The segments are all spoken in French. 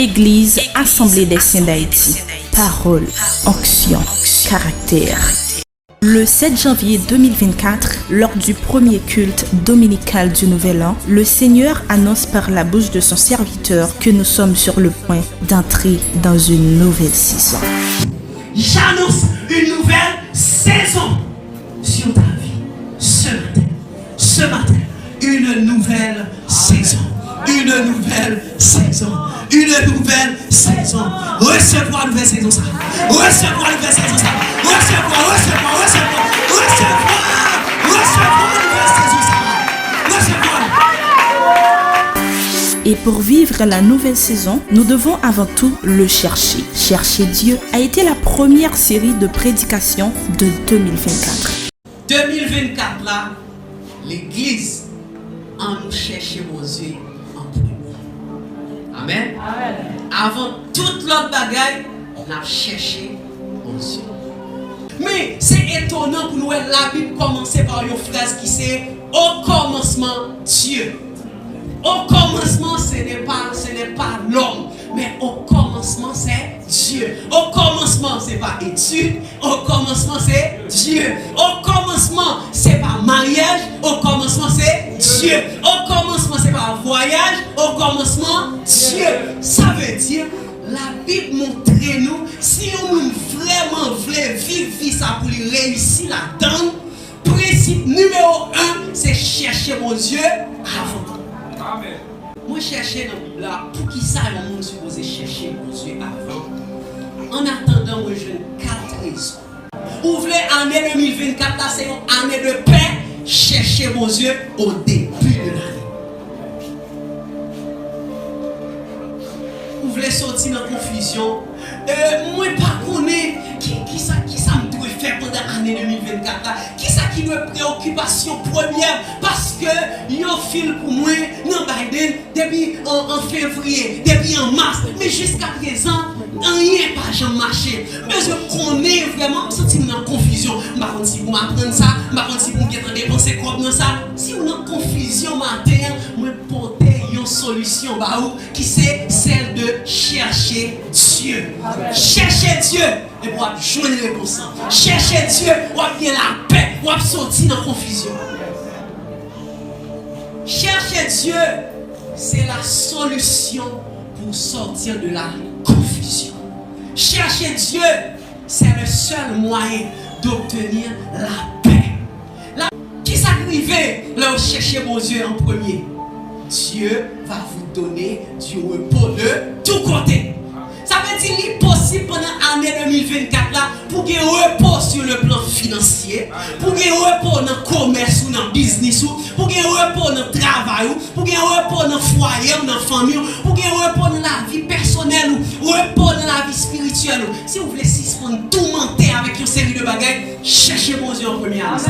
Église Assemblée des Saints d'Haïti. Parole, onction, caractère. Le 7 janvier 2024, lors du premier culte dominical du Nouvel An, le Seigneur annonce par la bouche de son serviteur que nous sommes sur le point d'entrer dans une nouvelle saison. J'annonce une nouvelle saison sur ta vie ce matin, une nouvelle saison. Une nouvelle saison. Une nouvelle saison. Recevoir une nouvelle saison. Recevoir une nouvelle saison. Recevoir une nouvelle saison. Et pour vivre la nouvelle saison, nous devons avant tout le chercher. Chercher Dieu a été la première série de prédications de 2024. 2024 là, l'Église en nous chercher mon Dieu. Amen. Amen. Avant toute l'autre bagaille, on a cherché mon Dieu. Mais c'est étonnant pour nous, la Bible commence par une phrase qui c'est au commencement Dieu. Au commencement, ce n'est pas l'homme, mais au commencement, c'est Dieu. Au commencement, ce n'est pas étude. Au commencement, c'est Dieu. Au commencement, ce n'est pas mariage. Au commencement, c'est Dieu. Au commencement, ce n'est pas voyage. Au commencement, Dieu. Ça veut dire, la Bible montre nous, si on vraiment voulait vivre ça pour réussir là-dedans, principe numéro 1, c'est chercher mon Dieu avant. Amen. Moi, chercher là, pour qui ça, mon Dieu, supposé chercher mon Dieu avant. En attendant, moi, je n'ai 4 raisons. Ouvrez l'année 2024, là, c'est une année de paix. Cherchez mon Dieu au début de l'année. Ouvrez sortir dans la confusion. Moi, pas connaître qui ça me doit faire pendant l'année 2024 là. Qui ça qui me préoccupation première parce que yo fil pour moi dans Biden depuis en février, depuis en mars, mais jusqu'à présent rien pas jamais marché. Mais je connais vraiment senti dans confusion. Par contre si vous m'apprendre ça, par contre si vous me dépenser quoi dans ça, si vous dans confusion matin, moi porter une solution bah qui c'est celle de chercher Dieu. Chercher Dieu et pour joindre les réponses. Chercher Dieu, ou bien la paix, ou sortir dans la confusion. Chercher Dieu, c'est la solution pour sortir de la confusion. Chercher Dieu, c'est le seul moyen d'obtenir la paix. Qui s'arrive là où chercher mon Dieu en premier? Dieu va vous donner du repos de tous côtés. Ça veut dire qu'il est possible pendant l'année 2024 là, pour qu'il y ait un repos sur le plan financier, pour qu'il y ait un repos dans le commerce ou dans le business, pour qu'il y ait un repos dans le travail, pour qu'il y ait un repos dans le foyer ou dans la famille, pour qu'il y ait un repos dans la vie personnelle ou un repos dans la vie spirituelle. Si vous voulez suspendre tout mentir avec une série de bagages, cherchez mon Dieu en première liste.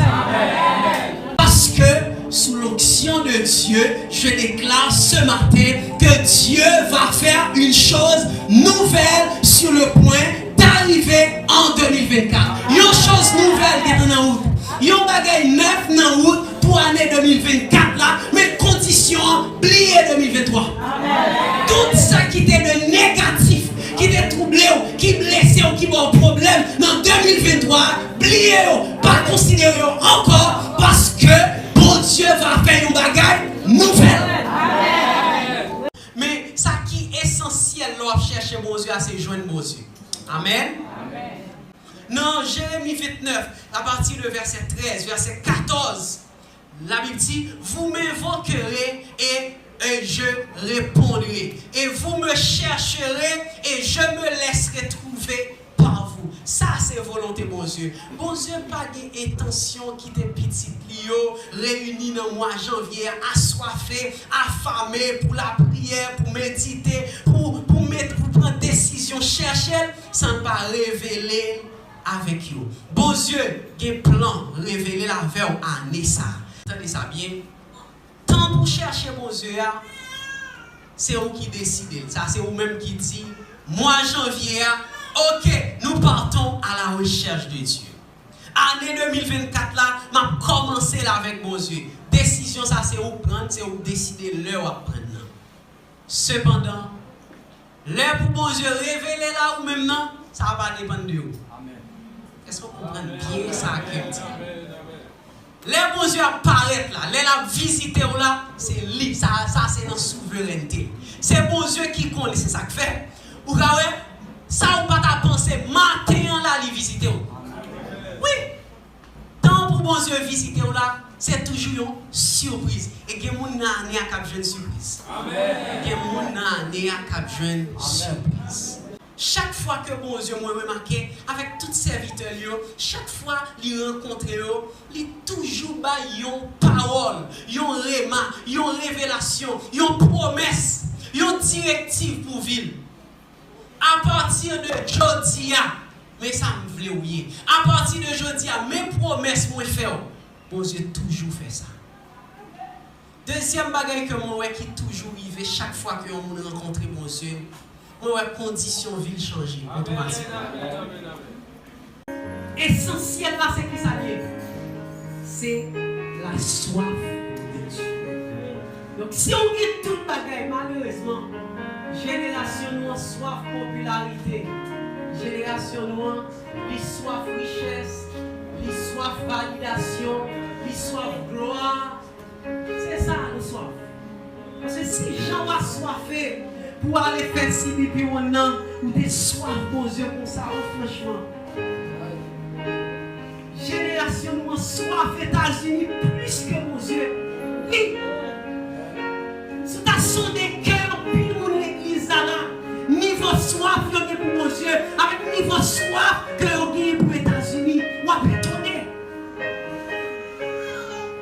Parce que sous l'onction de Dieu, je déclare ce matin que Dieu va faire une chose nouvelle sur le point d'arriver en 2024. Une chose nouvelle qui est en route. Une bagaille neuf en route pour l'année 2024 là, mais condition pliée 2023. Amen. Tout ça qui était de négatif, qui était troublé, qui blessé ou qui a un problème dans 2023, plié, pas considéré encore parce que bon Dieu va faire une bagaille nouvelle. Amen. Mais ça qui est essentiel, là, chercher mon Dieu, c'est joindre mon Dieu. Amen. Amen. Dans Jérémie 29, à partir de verset 13, verset 14, la Bible dit, vous m'invoquerez et je répondrai. Et vous me chercherez et je me laisserai trouver par vous. Ça, c'est volonté, bon Dieu. Bon Dieu, pas d'intention qui t'est petit plio, réunis dans le mois de janvier, assoiffé, affamé pour la prière, pour méditer, pour prendre décision, chercher, sans pas révéler avec vous. Bon Dieu, il y a un plan révélé la veille année ça. Attendez ça bien. Tant pour chercher bon Dieu, c'est vous qui décidez. Ça, c'est vous-même qui dit, mois janvier, ok, nous partons à la recherche de Dieu. Année 2024 là, m'a commencé là avec mon Dieu. Décision ça c'est vous prendre, c'est vous décider l'heure à prendre. Cependant, L'air pour bon Dieu révéler là ou même non, ça va dépendre de vous. Est-ce qu'on comprend bien ça que dit? Les bon Dieu apparaît là, les la visiter là, c'est lui, ça c'est dans souveraineté. C'est bon Dieu qui connaît, c'est ça que fait. Ou ça ou pas ta pensée, matin là, il visiter. Oui. Tant pour bon Dieu visiter là, c'est toujours une surprise. Et que mon année a cap jeune surprise. Amen. Que mon année a cap jeune surprise. Chaque fois que bon Dieu m'a remarqué avec tous ces serviteurs, chaque fois qu'il rencontre, il toujours ba yon parole, yon rema, yon révélation, yon promesse, yon directive pour vivre. À partir de Jodia, mais ça me voulait oublier. À partir de Jodia, mes promesses moi faire. Bon Dieu toujours fait ça. Deuxième bagaille que moi qui toujours arrivé chaque fois que on rencontre bon Dieu, moi condition ville changer automatiquement. Essentiel là c'est qui ça vient? C'est la soif de Dieu. Donc si on quitte toute bagaille malheureusement, génération nous en soif popularité, génération nous en soif richesse, soif validation, soif gloire. C'est ça nous soif. Parce que si Jean a soifé pour aller faire si puis on a ou des soif pour Dieu comme ça, franchement. Génération nous en soif États-Unis plus que mon Dieu. Oui. Si tu as sondé cœur, puis mon église là, niveau soif que pour mon Dieu, avec niveau soif que vous avez pour les États-Unis, vous avez étonné.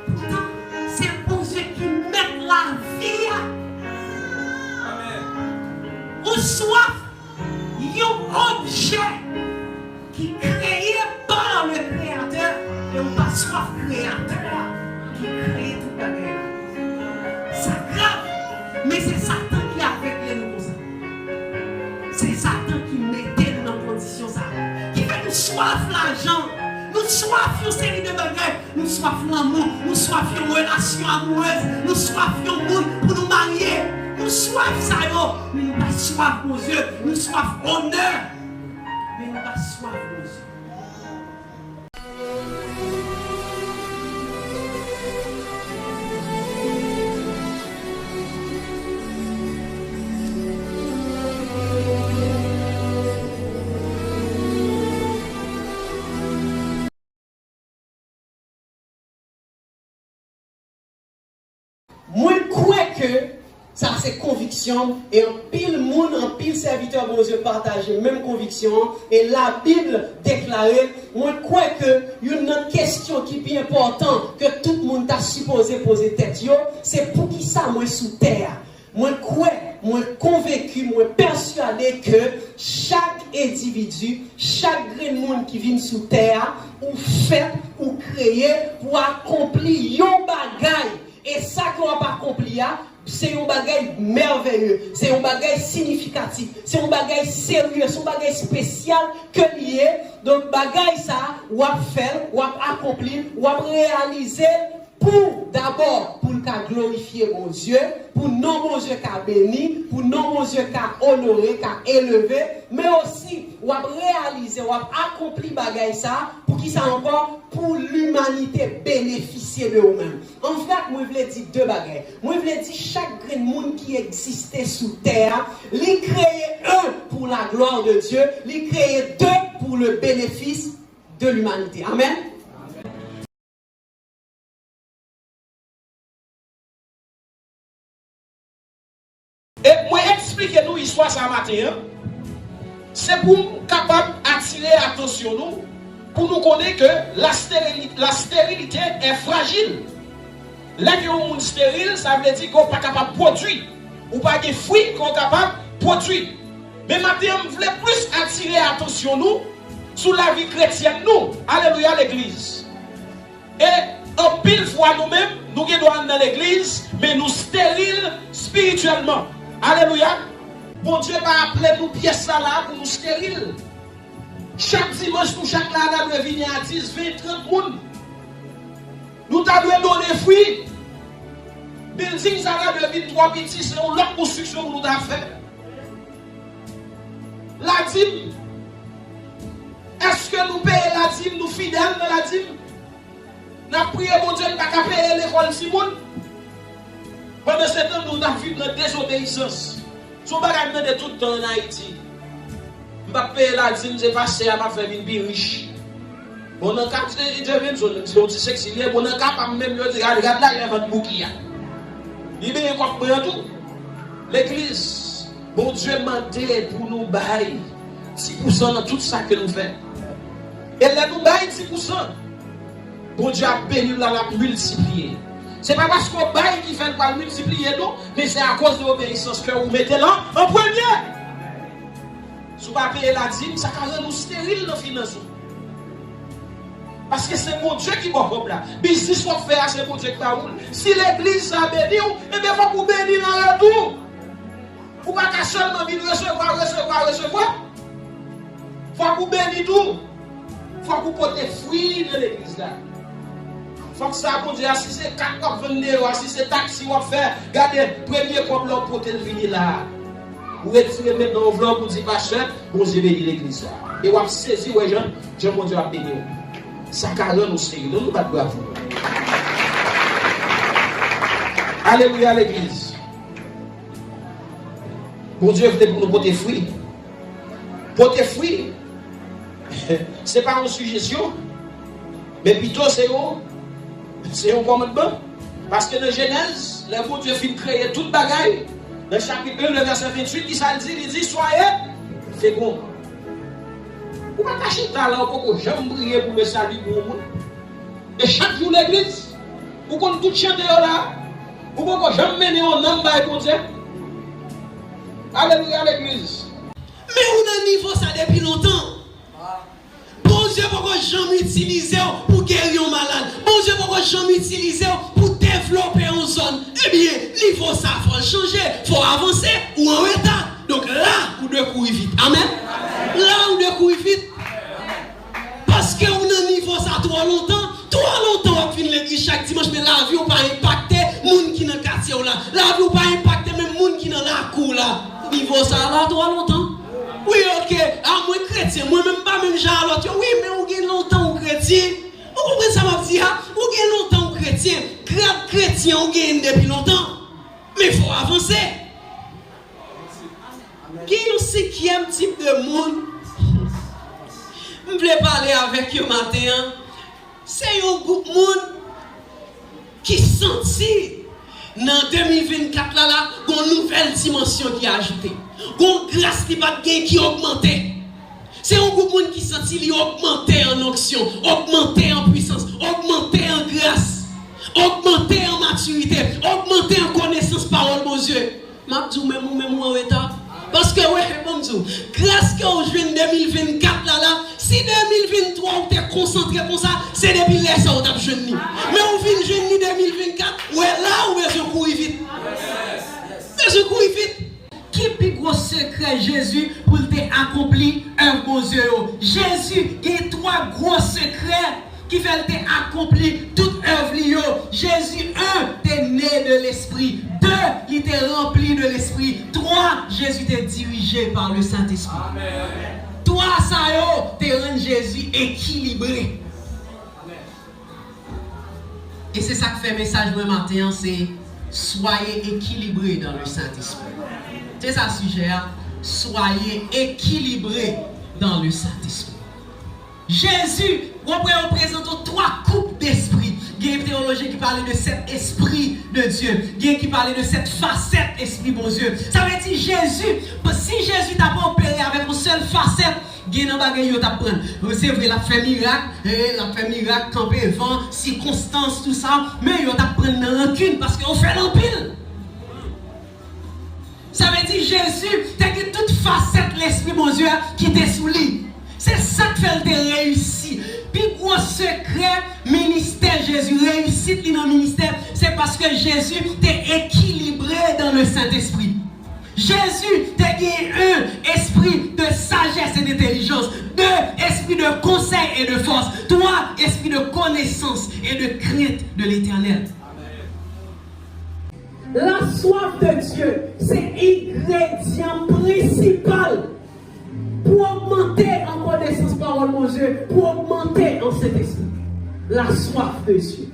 Pourtant, c'est pour Dieu qui met la vie. Amen. Ou soif, un objet qui est créé par le Créateur, et on pas soif créateur qui crée tout le monde. C'est grave, mais c'est Satan qui a fait nous comme ça. C'est Satan qui mettait nous dans la condition ça. Qui fait nous soif l'argent, nous soif une série de bagages, nous soif l'amour, nous soif une relation amoureuse, nous soif un monde pour nous marier, nous soif ça yo, mais nous pas soif pour Dieu, nous soif honneur, mais nous pas soif pour Dieu. Moi, je crois que ça, c'est conviction. Et en pile monde, en pile serviteur, bon Dieu, partager même conviction. Et la Bible déclarait, moi, je crois que une question qui est bien importante, que tout le monde a supposé poser tête, c'est pour qui ça, moi, sous terre. Moi, je crois, moi, convaincu, moi, persuadé que chaque individu, chaque grand monde qui vient sous terre, ou fait, ou créé, pour accomplir un bagage. Et ça qu'on n'a pas accompli, c'est un bagage merveilleux, c'est un bagage significatif, c'est un bagage sérieux, c'est un bagage spécial que lié. Donc, bagage ça, ou à faire, ou à accomplir, ou à réaliser pour d'abord, pour glorifier mon Dieu, pour non mon Dieu qu'a béni, pour non mon Dieu qu'a honoré, qu'a élevé, mais aussi, ou à réaliser, ou à accomplir bagage ça, pour qui ça encore? Pour l'humanité bénéficier de eux-mêmes. En fait, moi, je voulais dire deux bagages. Moi, je voulais dire chaque grand monde qui existait sous terre, les créer un pour la gloire de Dieu, les créer deux pour le bénéfice de l'humanité. Amen. Et moi, expliquez-nous l'histoire ce matin. C'est pour nous capable d'attirer l'attention nous, pour nous connaître que la stérilité est fragile. Là, que monde stérile, ça veut dire qu'on n'est pas capable de produire. Ou pas de fruits qu'on est capable de produire. Mais maintenant, je voulais plus attirer l'attention nous sur la vie chrétienne, nous. Alléluia, l'église. Et en pile fois nous-mêmes, nous qui doit dans l'église, mais nous stériles spirituellement. Alléluia. Bon Dieu va appeler nous pièces là pour nous stériles. Chaque dimanche, nous, chaque là, nous venir à 10, 20, 30 personnes. Nous t'avons donné des fruits. Building ça là de 3 petits, c'est une longue construction que nous avons fait. la dîme. Est-ce que nous payons la dîme, nous fidèles dans la dîme? Nous avons prié mon Dieu, nous n'avons pas payé l'école Simon. Pendant ce temps, nous avons vécu notre désobéissance. Son bagage de tout le temps en Haïti. Je ne vais pas payer la dîme, je vais passer à ma famille bien riche. Bon, en cas, je vais dire sexy, bon, en cas, même je dis, regarde là, il y a votre bouquille. Il y a un tout. L'église, bon Dieu m'a demandé pour nous bailler 10% dans tout ça que nous faisons. Et là, nous baillons 10%. Bon Dieu a béni là, la multiplier. Ce n'est pas parce qu'on baille qui fait pas multiplier, non, mais c'est à cause de l'obéissance que vous mettez là en premier. Si vous ne payez pas la dîme, ça va nous stérile dans les finances. Parce que c'est mon Dieu qui va comme là. Business qu'on fait, c'est mon Dieu qui va rouler. Si l'église a béni, eh bien, il faut vous bénir dans le retour. Vous ne pouvez pas seulement venir recevoir. Il faut vous bénir tout. Il faut que vous portez fruits de l'église là. Il faut que ça, pour dire, si c'est 4 copes venir, si c'est taxi, on va faire, regardez, premier cop là, pour te venir là. Vous retirez maintenant au vlog pour dire, pasteur, bon Dieu bénit l'église là. Et vous avez saisi, ouais, Jean, mon Dieu a béni. Ça carrément nous sérieux, nous ne pas de bravo. Alléluia l'église. Bon Dieu venait pour nous porter fruit. Porter fruit, ce n'est pas une suggestion, mais plutôt c'est un commandement. Parce que dans Genèse, le bon Dieu finit créer toute bagaille. Dans le chapitre 1, le verset 28, il dit soyez féconds. Vous ne pouvez pas cacher ça là, vous ne pouvez jamais briller pour le salut pour le monde. Et chaque jour l'église, vous pouvez tout chanter là, vous ne pouvez jamais mener un homme pour Dieu. Alléluia l'église. Mais on a un niveau ça depuis longtemps. Bon Dieu, pourquoi jamais utiliser pour guérir un malade? Bon Dieu, pourquoi jamais utiliser pour développer une zone? Eh bien, niveau ça, il faut changer, il faut avancer ou en retard. Donc là, vous devez courir vite. Amen. Là, vous devez courir vite. Parce qu'on a un niveau ça trop longtemps, on finit l'église chaque dimanche, mais la vie n'a pas impacté les gens qui sont dans le quartier là. La vie n'a pas impacté même les gens qui sont dans la cour là. Niveau ça là, trop longtemps. Oui, ok, à moi chrétien, moi-même pas même genre l'autre. Oui, mais on gagne longtemps au chrétien. Vous comprenez ça, ma petite? On gagne longtemps au chrétien. Grave chrétien, on gagne depuis longtemps. Mais il faut avancer. Il y a un cinquième type de monde. Je voulais parler avec eux matin. C'est un groupe de monde qui sentit dans 2024 là, une nouvelle dimension qui est ajoutée. Une grâce qui va qui augmenté. C'est un groupe de monde qui sentit qu'il augmenté en onction, augmenté en puissance, augmenté en grâce, augmenté en maturité, augmenté en connaissance parole mon Dieu. Je dis même en état. Parce que ouais, bon Dieu, grâce que au juin 2024 là, si 2023 on t'est concentré pour ça, c'est depuis là ça on t'a jeune. Mais on vient jeune 2024, ouais là où besoin courir vite. Besoin courir vite. Qui est le plus gros secret Jésus pour t'accomplir un bon Dieu? Jésus, il y a 3 gros secrets qui fait accomplir toute œuvre. Jésus, 1, t'es né de l'Esprit. 2, il était rempli de l'Esprit. 3, Jésus t'est dirigé par le Saint-Esprit. 3, ça t'es rendu Jésus équilibré. Et c'est ça que fait le message de matin, c'est soyez équilibrés dans le Saint-Esprit. C'est ça le sujet. Soyez équilibrés dans le Saint-Esprit. Jésus, on représente 3 coupes d'esprit. Il y a une théologie qui parle de cet esprit de Dieu. Il y a qui parle de cette facette esprit bon Dieu. Ça veut dire Jésus, si Jésus t'a pas opéré avec une seule facette, il y a un bagage qui t'a prendre. C'est vrai, la fait miracle, camper vent, circonstances, tout ça, mais il t'a prendre une rancune parce qu'on fait l'empile. Ça veut dire Jésus, t'as toute facette l'esprit bon Dieu qui t'est sous lui. C'est ça qui fait le réussir. Puis gros secret, ministère Jésus, réussite dans le ministère, c'est parce que Jésus t'est équilibré dans le Saint-Esprit. Jésus t'a gagné 1, esprit de sagesse et d'intelligence. 2, esprit de conseil et de force. 3, esprit de connaissance et de crainte de l'Éternel. La soif de Dieu, c'est l'ingrédient principal pour augmenter en connaissance parole mon Dieu, pour augmenter en cet esprit la soif de Dieu.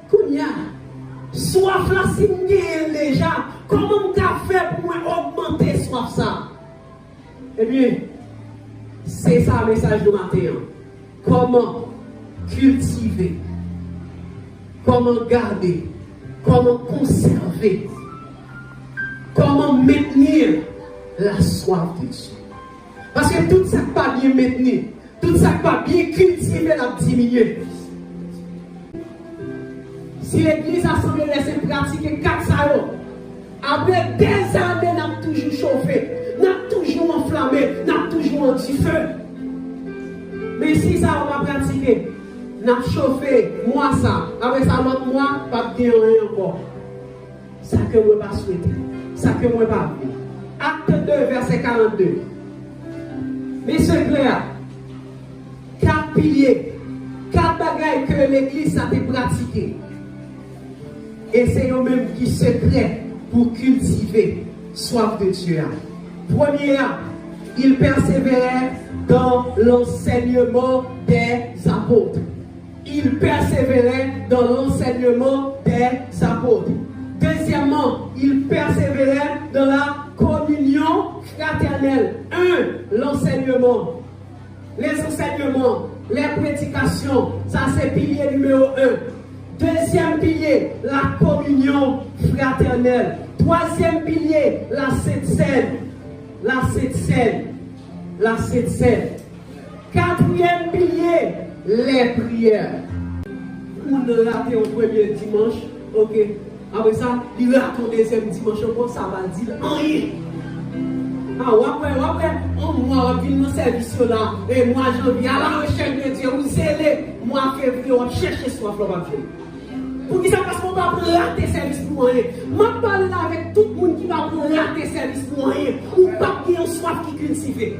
Kounya, soif là, si m'gagne déjà, comment m'ka fait pour augmenter soif ça? Eh bien, c'est ça le message de matin. Comment cultiver, comment garder, comment conserver, comment maintenir la soif de Dieu. Parce que tout ça pas bien maintenu, tout ça pas bien cultivé, la diminuer. Si l'église assemblée laisse pratiquer 4 salons, après des années, n'a toujours chauffé, n'a toujours enflammé, n'a toujours un petit feu. Mais si ça on va pratiquer, n'a chauffé, moi ça, après ça, l'autre mois, pas bien rien encore. Ça que moi pas souhaité, ça que moi pas vu. Acte 2, verset 42. Mais c'est clair, 4 piliers, 4 bagailles que l'église a pratiqué. Et c'est eux-mêmes qui secret pour cultiver soif de Dieu. Première, il persévérait dans l'enseignement des apôtres. Il persévérait dans l'enseignement des apôtres. Deuxièmement, il persévérait dans la communion fraternelle. 1. L'enseignement. Les enseignements, les prédications, ça c'est pilier numéro 1. Deuxième pilier, la communion fraternelle. Troisième pilier, la Sainte Seine. La Sainte Seine. La Sainte Seine. Quatrième pilier, les prières. On a raté au premier dimanche, ok. Après ça, il rate au deuxième dimanche, ça va dire rien. Ah, après, moi, je viens dans ce service là, et moi, je viens à la recherche de Dieu, vous allez, moi, février, on cherche soif, on va faire. Pour qui ça passe qu'on va prendre rater service pour rien. Je parle là avec tout le monde qui va prendre rater service pour rien. Ou pas qui ont soif qui cultive.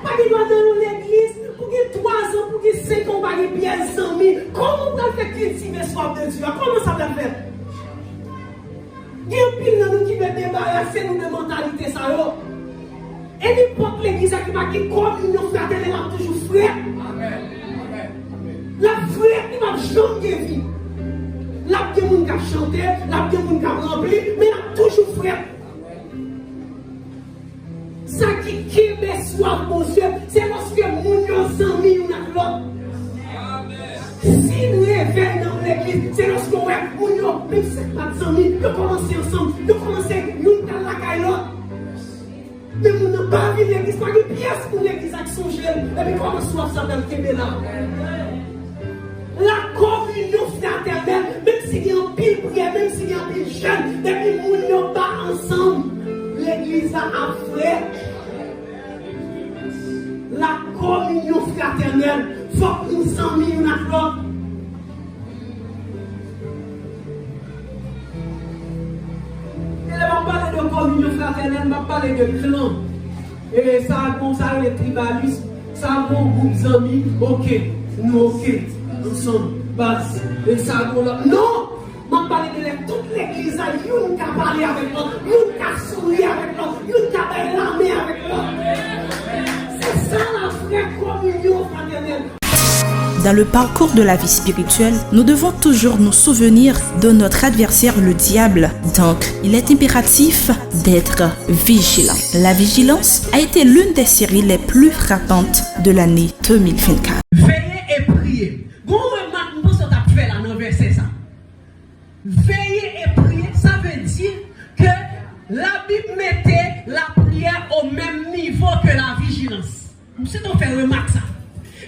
Pas qui doit dans l'église, pour qui 3 ans, pour qui 5 ans, pas qui bien amis. Comment on va faire cultiver soif de Dieu? Comment ça va faire? Il y a un pile de nous qui veut débarrasser nous de mentalité ça. Et n'importe l'église qui va qui communion fraternelle, elle a toujours frère. Amen. La frère qui va changer vie. La vie qui a chanté, la vie qui a rempli, mais elle a toujours frère. Ça qui met soif, mon Dieu, c'est lorsque nous sommes amis l'un avec l'autre. Si nous réveillons dans l'église, c'est lorsque nous sommes même si ce n'est pas des amis, nous commençons ensemble, nous commençons nous dans la caille l'autre. Mais nous n'avons pas vu l'église, pas une pièce pour l'église avec son gel. Et puis comment soif ça dans le Québec là? La communion fraternelle, même s'il y a un pile prière, même s'il y a un pile jeune, depuis nous n'avons pas ensemble, l'église a frère. La communion fraternelle, il faut que nous sommes mis une à l'autre. Et là, on parle de communion fraternelle, on parle de clan. Et ça, bon, ça, les tribalistes, ça, bon, groupe d'amis, ok, nous, ok. Nous sommes bases et ça non, je parle de toute l'église, nous qui parlé avec l'autre, nous qui souri avec l'autre, nous qui parlé la main avec l'autre. C'est ça la vraie communion fraternelle. Dans le parcours de la vie spirituelle, nous devons toujours nous souvenir de notre adversaire, le diable. Donc, il est impératif d'être vigilant. La vigilance a été l'une des séries les plus frappantes de l'année 2024. Veillez et priez. Veiller et prier, ça veut dire que la Bible mettait la prière au même niveau que la vigilance. C'est donc faire remarque ça.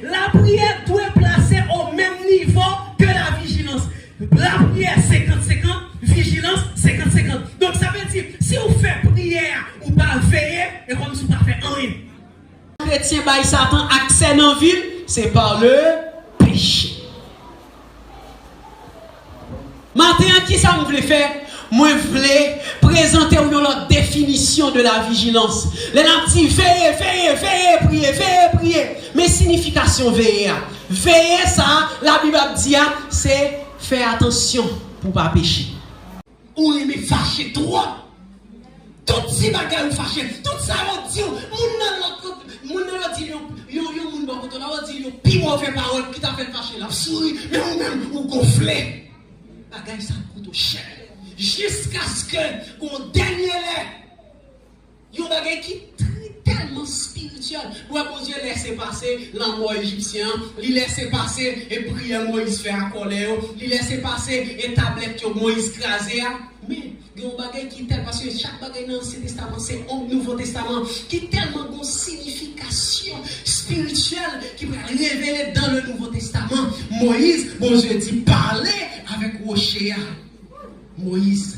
La prière doit être placée au même niveau que la vigilance. La prière 50-50, vigilance 50-50. Donc ça veut dire, si vous faites prière ou pas veiller, et comme si vous ne faites rien. Les chrétiens baillent Satan accès dans la ville, c'est par le péché. Maintenant, qui ça me voulait faire? Moi, je voulais présenter une définition de la vigilance. Les petits veiller, prier. Mais signification veiller. Veiller, ça, la Bible dit, c'est faire attention pour ne pas pécher. Ou aimer fâcher trop. Tout ces bagages fâchés, tout ça on dit, moun nan dit yo moun bon côté là on dit yo pi mauvais parole qui t'a fait fâcher là souris mais ou même ou gonfler. Bagage ça coûte cher. Jusqu'à ce que on dernier yo bagage qui tellement spirituel. Ouais, bon Dieu laisse passer l'amour égyptien, il laisse passer et prière Moïse fait à colère, il laisse passer et tablette que Moïse crasé. Mais il y a un bagage qui est tel parce que chaque bagage dans l'Ancien Testament, c'est au Nouveau Testament qui est tellement de signification spirituelle qui va révéler dans le Nouveau Testament. Moïse, bon Dieu dit, parler avec Rocher. Moïse,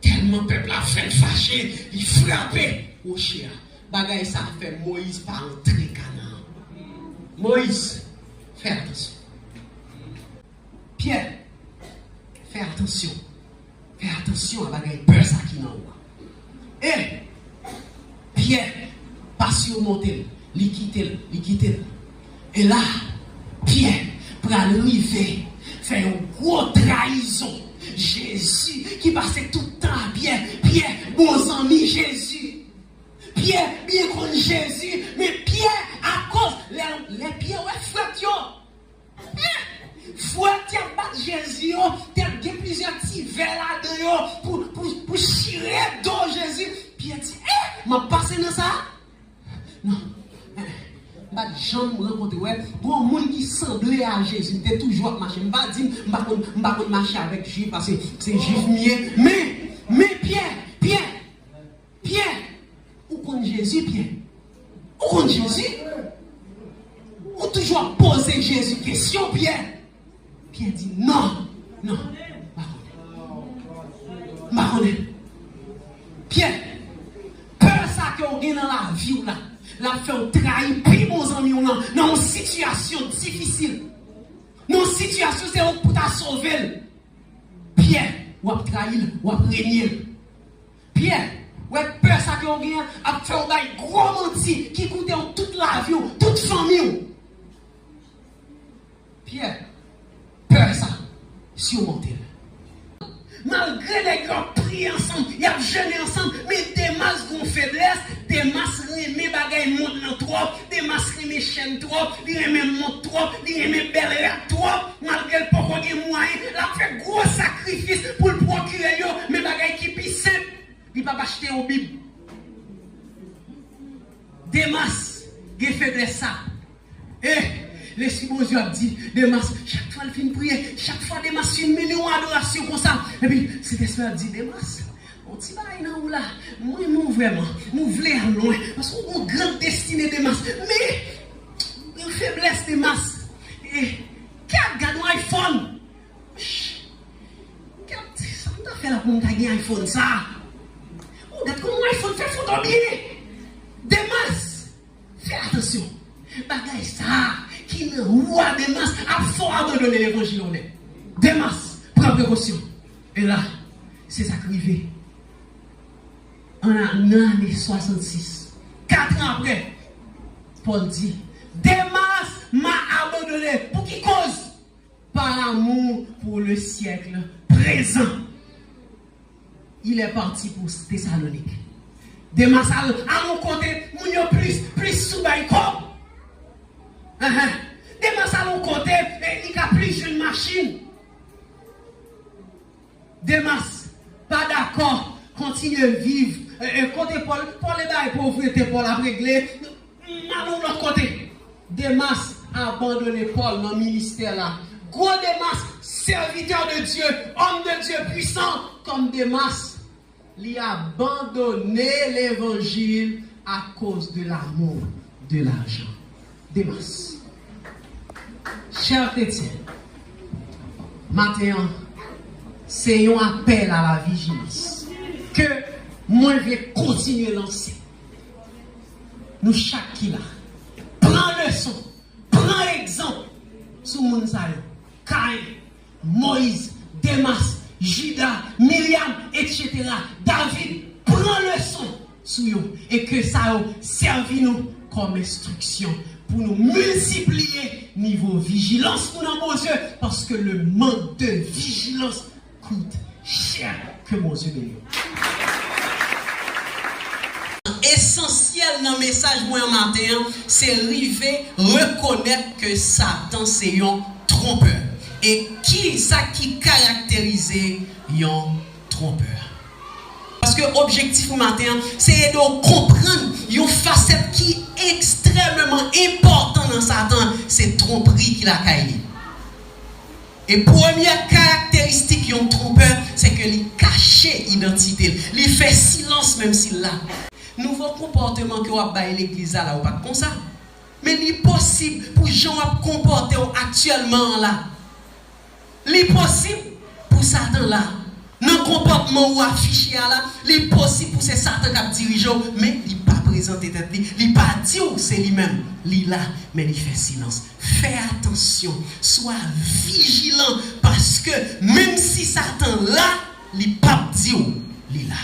tellement peuple a fait fâcher, il frappait Rocher. Bagay ça fait Moïse pas entrer Canaan. Moïse, fais attention. Pierre, fais attention. Fais attention à bagay peur ça qui nan ou. Et Pierre, pas surmonter, li quitter. Et là, Pierre, pour arriver, faire une grosse trahison. Jésus qui passait tout le temps à Pierre, bon ami Jésus. Pierre, bien contre Jésus, mais Pierre, à cause, les pierres, ouais, frère, frère, tu as Jésus, tu as plusieurs petits verres là-dedans pour chirer dans Jésus. Pierre dit, m'a passé dans ça? Non, pas de gens me rencontrer, ouais, bon, monde qui semblait à Jésus, tu es toujours marché. Je ne dis pas marcher avec Juif parce que c'est Juif mieux, mais Pierre, où compte Jésus, Pierre? Où compte Jésus? Ou toujours poser Jésus question, Pierre? Pierre dit non. Maronnais. Pierre, peur ça que vous avez dans la vie, la fait trahir, puis vos amis, dans une situation difficile. Dans une situation, c'est pour ta sauver. Pierre, ou à trahir, ou à régner. Pierre, ouais, peur ça que vous avez à faire un gros menti qui coûte toute la vie, toute famille. Pierre, peur ça, surmonter. Malgré les gars prient ensemble, ils ont jeûné ensemble, mais des masses ont faiblesse, des masses remet bagaille montent trop, des masses remet chaîne trop, ils remet montent trop, ils remet belle trop, malgré le pauvre qui est moyen, il a fait gros sacrifice pour le procurer, mais bagaille qui est simple, il ne peut pas acheter au Bible. Des masses, des faiblesses ça. L'Esprit de Dieu a dit, des masses, chaque fois il fait une prière, chaque fois des masses, une million d'adoration comme ça. Et puis, cet esprit a dit, des masses, on dit, bah, non, là, moi, vraiment, nous voulons aller loin, parce qu'on a une grande destinée des masses. Mais, une faiblesse des masses. Et, qui a un iPhone? Ça m'a fait la pour gagner un iPhone, ça. Regarde comment un iPhone fait photo bien. Des masses, fais attention. Bagaille ça. Qui ne roi des masses a fort abandonné l'évangile. Des masses, prends précaution. Et là, c'est ça qui arrive. En l'année 66, 4 ans après, Paul dit, des masses m'a abandonné. Pour qui cause? Par amour pour le siècle présent. Il est parti pour Thessalonique. Des masses à mon côté, mon plus sous baïko. Des masses à l'autre côté, il y a plus une machine. Des masses, pas d'accord, continue à vivre. Côté Paul les bails pauvreté, Paul a réglé. Allons de l'autre côté. Des masses abandonné Paul dans le ministère là. Gros des masses, serviteurs de Dieu, hommes de Dieu puissants, comme des masses. Il a abandonné l'évangile à cause de l'amour, de l'argent. Des masses. Chers chrétiens, maintenant, c'est un appel à la vigilance que moi je vais continuer à lancer. Nous, chaque qui là, prends leçon, prends exemple sur mon salut. Caïn, Moïse, Démas, Judas, Myriam, etc. David, prends leçon sur eux et que ça a servi nous comme instruction pour nous multiplier niveau vigilance pour nos yeux, parce que le manque de vigilance coûte cher que mon Dieu béni. essentiel dans le message moi en matin, c'est arriver reconnaître que Satan c'est un trompeur. Et qui ça qui caractérise un trompeur? Parce que l'objectif matin, c'est de comprendre une facette qui est extrêmement importante dans Satan, c'est tromperie qu'il a caillé. Et première caractéristique d'un trompeur, c'est que il cache l'identité, il fait silence même s'il l'a. Nouveau comportement que vous avez l'église là, ou pas comme ça. Mais il est possible pour les gens à comporter actuellement là. Il est possible pour Satan là. Dans le comportement ou affiché là, il est possible pour ces Satan qui dirige, mais il n'est pas présenté tête, il n'est pas dit c'est lui-même. Il est là, mais il fait silence. Fais attention, sois vigilant, parce que même si Satan là, il n'est pas dit il est là.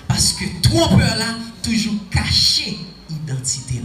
Parce que trompeur là, toujours caché identité.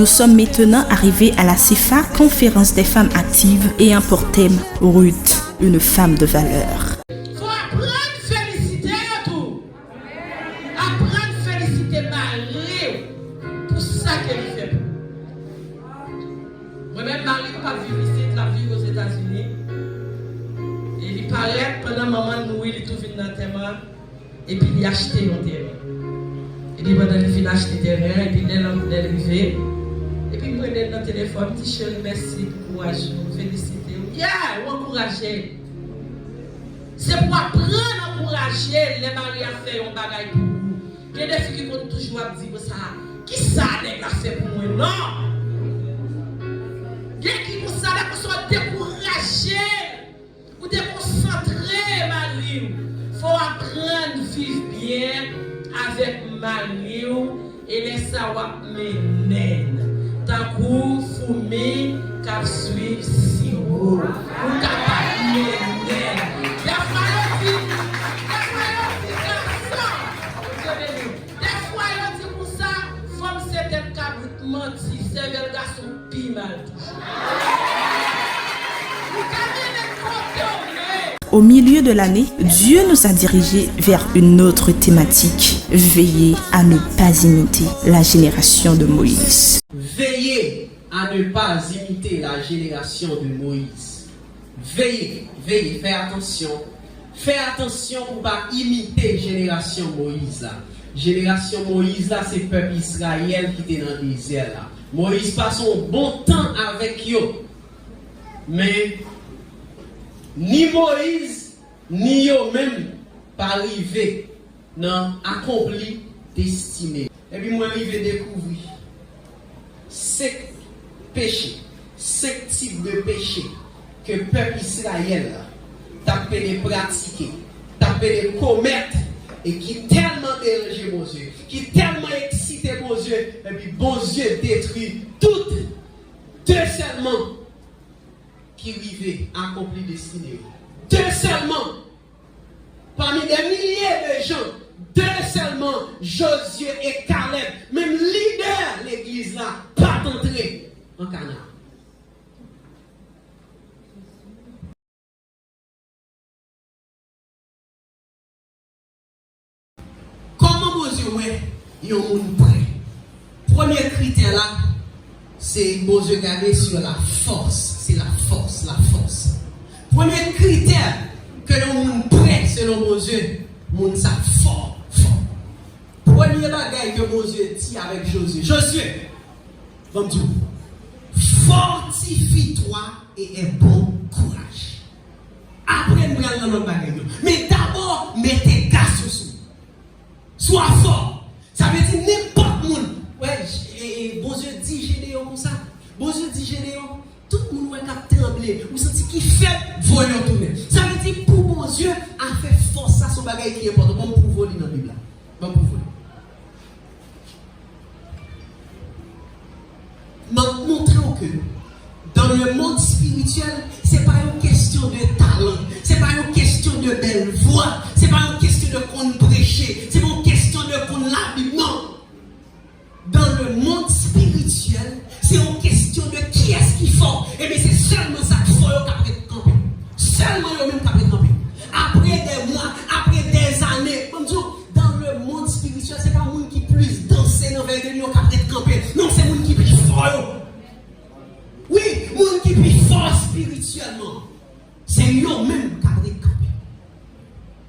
Nous sommes maintenant arrivés à la CFA, Conférence des femmes actives, ayant pour thème Ruth, une femme de valeur. Faut apprendre à féliciter tout. Apprendre à féliciter Marie pour ça qu'elle fait. Moi-même, Marie n'a pas vu ici, la vie aux États-Unis. Et il paraît pendant maman nous, il est tout venu dans le terrain. Et puis il a acheté un terrain. Et puis pendant qu'il a acheté le terrain, et puis il est arrivé. Et puis il me prend dans le téléphone, il dit chérie, merci, courage, féliciter. Yeah, encourager. C'est pour apprendre à encourager les maris à faire un bagage pour vous. Il y a des filles qui vont toujours dire ça. Qui ça a fait pour moi? Non! Il y a qui vont ça pour se décourager ou déconcentrer, Marie. Il faut apprendre à vivre bien avec Marie et laisser avoir mes naines. Tant que Foumi cap suivre Siro. Ou capable mes naines. Des fois, il dit pour ça, femme c'est un cabrit menti, c'est le garçon pis mal. Au milieu de l'année, Dieu nous a dirigés vers une autre thématique. Veiller à ne pas imiter la génération de Moïse. Veillez à ne pas imiter la génération de Moïse. Veillez, veillez, faites attention. Faites attention pour ne pas imiter la génération Moïse. Là. Génération Moïse, là, c'est le peuple Israël qui était dans le désert. Là. Moïse passe un bon temps avec eux. Mais ni Moïse, ni eux-mêmes pas arrivé dans accompli destinée. Et puis moi, je vais découvrir 5 péchés, 5 types de péchés que le peuple Israël t'a appelé pratiquer, t'a appelé commettre et qui tellement dérangé mon Dieu, qui tellement excité mon Dieu, et puis bon Dieu détruit toutes deux seulement qui vivaient accompli destinée. Deux seulement, parmi des milliers de gens, deux seulement, Josué et Caleb, même leader de l'église là, pas entrer en Canaan. Comment Moïse il y a un monde prêt? Premier critère là, c'est Moïse garder sur la force. C'est la force, la force. Premier critère que le monde prêt selon Moïse, monde ça fort, fort. Premier bagage que Moïse dit avec Josué. Josué, comme tu fortifie-toi et aie bon courage. Après, nous allons dans le bagage. Mais d'abord, mettez gaz sur vous. Sois fort. Ça veut dire n'importe monde. Ouais, et bon Dieu dit Gédéon comme ça. Bon Dieu dit Gédéon. Tout le monde va trembler. Vous sentez qu'il fait voler tourner. Ça veut dire pour bon Dieu a fait force à son bagage qui est important. Bon pour voler dans la Bible. Bon pour voler. Montrons que dans le monde spirituel, ce n'est pas une question de talent, ce n'est pas une question de belle voix, ce n'est pas une question de qu'on prêcher, ce n'est pas une question de qu'on la Bible. Non. Dans le monde spirituel, c'est une question de qui est-ce qui fort. Et bien c'est seulement ça qu'il faut qu'après camper. Seulement le même qu'après camper. Après des mois, après des années, dans le monde spirituel, ce n'est pas le monde qui plus danser dans le milieu qu'après camper. Non, c'est le monde qui plus fort. Oui, le monde qui plus fort spirituellement. C'est eux-mêmes qu'après camper.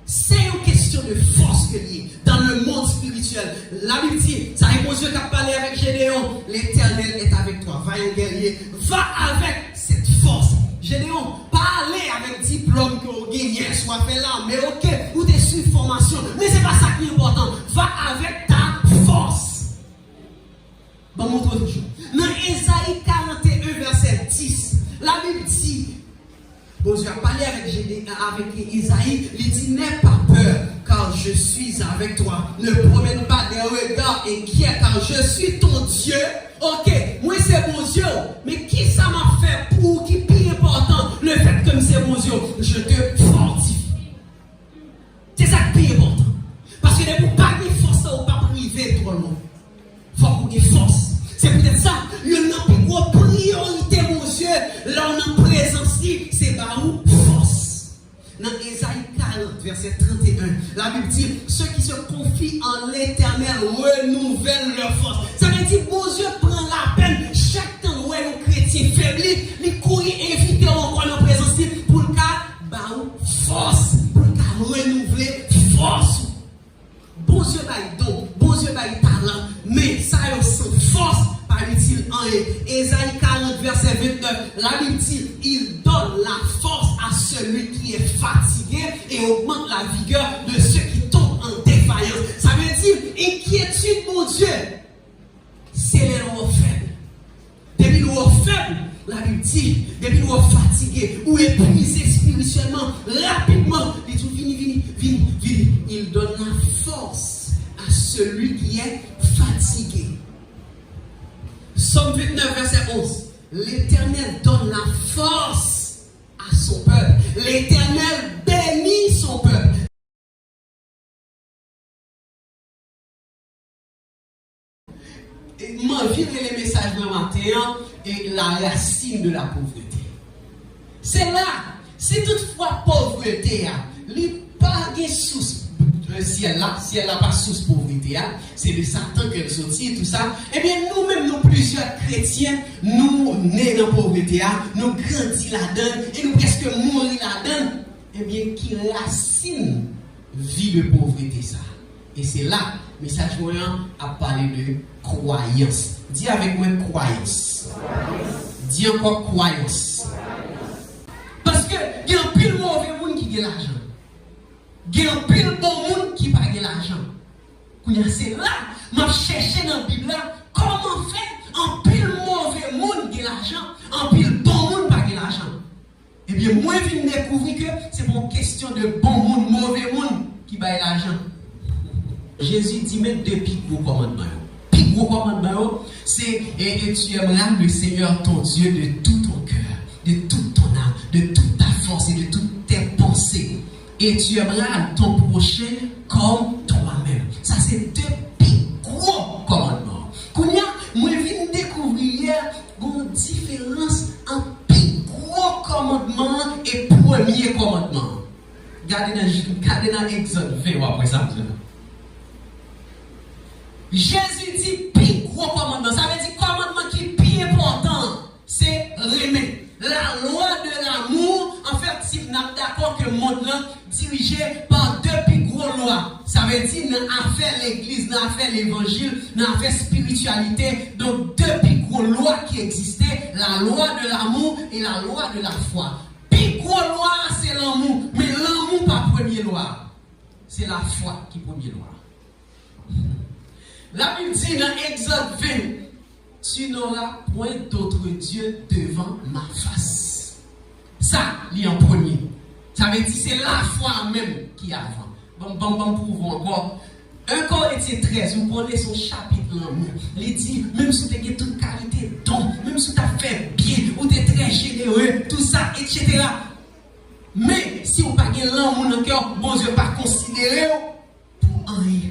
C'est une question de force que lié dans le monde spirituel. La Bible dit, ça est Dieu qui a parlé avec Gédéon, l'Éternel est avec toi. Va un guerrier, va avec cette force. Gédéon, pas aller avec diplôme que vous gagnez, soit fait là, mais ok, ou des sur formation. Mais c'est pas ça qui est important. Va avec ta force. Bon, montre toujours. Dans Ésaïe 41, verset 10, la Bible dit, bon Dieu a parlé avec Isaïe, il dit n'aie pas peur car je suis avec toi. Ne promène pas des regards inquiets car je suis ton Dieu. Ok, moi c'est mon Dieu, mais qui ça m'a fait pour qui plus important le fait que c'est mon Dieu, je te fortifie. C'est ça qui est important. Parce que pour pas de force ou pas priver tout le monde. Faut qu'on ait force. C'est peut-être ça, il en présence, c'est par où force. Dans Ésaïe 40, verset 31, la Bible dit, ceux qui se confient en l'Éternel renouvellent leur force. Ça veut dire, bon Dieu prend la peine, chaque temps où un chrétien faiblit, il court inviter encore en présence pour le cas, force, pour le cas renouveler force. Bon Dieu baille don, bon Dieu baille talent, mais ça est sans force, pas utile en Ésaïe 40, verset 29, la Bible dit, il donne la force à celui qui est fatigué et augmente la vigueur de ceux qui tombent en défaillance. Ça veut dire, inquiétude, mon Dieu, c'est les lois faibles. Depuis l'eau faible, la Bible dit, depuis l'eau fatigué ou épuisé spirituellement, rapidement, il dit, vini, il donne la force à celui qui est fatigué. Psaume 29, verset 11. L'Éternel donne la force à son peuple. L'Éternel bénit son peuple. Moi, vivre les messages de matin et la racine de la pauvreté. C'est là, si toutefois pauvreté, il pas de source. Si elle n'a pas source pauvreté, c'est de Satan qu'elle sortit, tout ça. Eh bien, nous-mêmes, nous plusieurs chrétiens, nous nés dans la pauvreté, nous grandis là-dedans et nous presque mourir là-dedans. Eh bien, qui racine vie de pauvreté, ça. Et c'est là, le message moyen a parlé de croyance. Dis avec moi croyance. Dis encore croyance. Parce que il y a un pile mauvais monde qui a l'argent. Il y a un pile bon monde qui n'a pas l'argent. C'est là, je cherche dans la Bible comment faire un pile mauvais monde qui a l'argent, un pile bon monde pas l'argent. Eh bien, moi, je viens découvrir que c'est pour une question de bon monde, mauvais monde qui a l'argent. Jésus dit, mais deux plus gros commandements. Plus gros commandement, c'est et tu aimeras le Seigneur ton Dieu de tout ton cœur, de toute ton âme, de toute ta force et de toutes tes pensées. Et tu aimeras ton prochain comme toi-même. Ça, c'est deux plus gros commandements. Kounia, moi, je viens de découvrir une différence entre plus gros commandement et premier commandement. Regardez dans Exode 20 après ça. Jésus dit plus gros commandement. Ça veut dire commandement qui est plus important. C'est l'aimer. La loi de l'amour, en fait, si vous n'êtes d'accord que le monde là dirigé par deux plus gros lois. Ça veut dire dans l'affaire l'église, dans l'affaire l'évangile, dans l'affaire spiritualité. Donc deux plus gros lois qui existaient, la loi de l'amour et la loi de la foi. Plus gros loi, c'est l'amour. Mais l'amour pas première loi. C'est la foi qui est première loi. La Bible dit dans Exode 20, tu n'auras point d'autre Dieu devant ma face. Ça, il y a en premier. Ça veut dire c'est la foi même qui est avant. Bon, prouvons encore. 1 Corinthiens 13, vous prenez son chapitre l'amour. Il dit, même si tu as toute qualité de don, même si tu as fait bien, ou tu es très généreux, tout ça, etc. Mais si vous n'avez pas l'amour dans le cœur, bon Dieu pas considéré pour rien.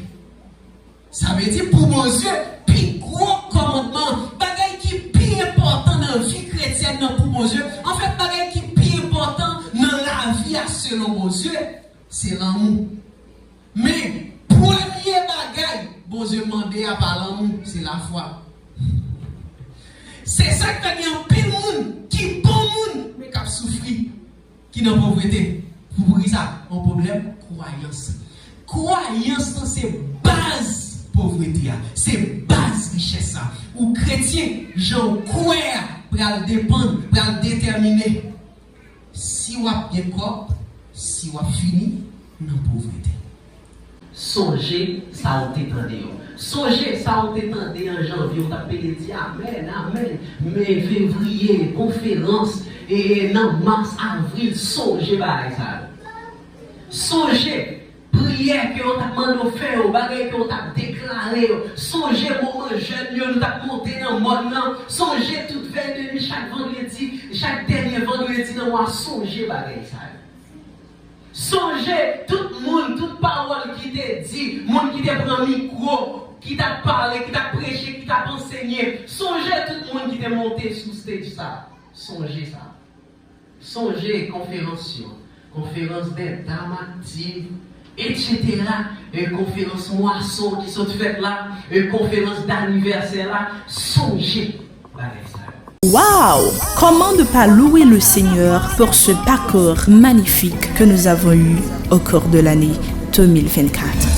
Ça veut dire pour mon Dieu, plus gros commandement, bagaille qui est plus important dans la vie chrétienne pour mon Dieu. En fait, bagaille qui est plus important dans la vie selon mon Dieu, c'est l'amour. Mais premier bagaille, bon Dieu demandé à par l'amour, c'est la foi. C'est ça que y a un pile monde qui bon monde, mais qui a souffert, qui n'a pas pauvreté. Vous voyez ça, un problème croyance. Croyance, c'est base. Pauvreté, c'est base richesse. Ou chrétien, j'en crois, pour le dépendre, pour le déterminer. Si on a bien corps, si on a fini, non pauvreté. Songez, ça on t'étendait. Songez, ça on t'étendait en janvier, on t'a dit amen, amen. Mais février, conférence, et non mars, avril, songez, bah, ça. Songez. Prière que on t'a demandé de faire, bagaille que on t'a déclaré, songez moment jeune, nous t'a monté dans le monde, songez toute veille de nuit, chaque vendredi, chaque dernier vendredi dans le mois, songez bagaille ça. Songez tout le monde, toute parole qui t'a dit, monde qui t'a pris un micro, qui t'a parlé, qui t'a prêché, qui t'a enseigné, songez tout le monde qui t'a monté sous stage ça. Songez ça. songez conférence, conférence des dames actives, etc. Conférence moisson qui sont faites là, conférence d'anniversaire là, songez avec ça. Waouh! Comment ne pas louer le Seigneur pour ce parcours magnifique que nous avons eu au cours de l'année 2024.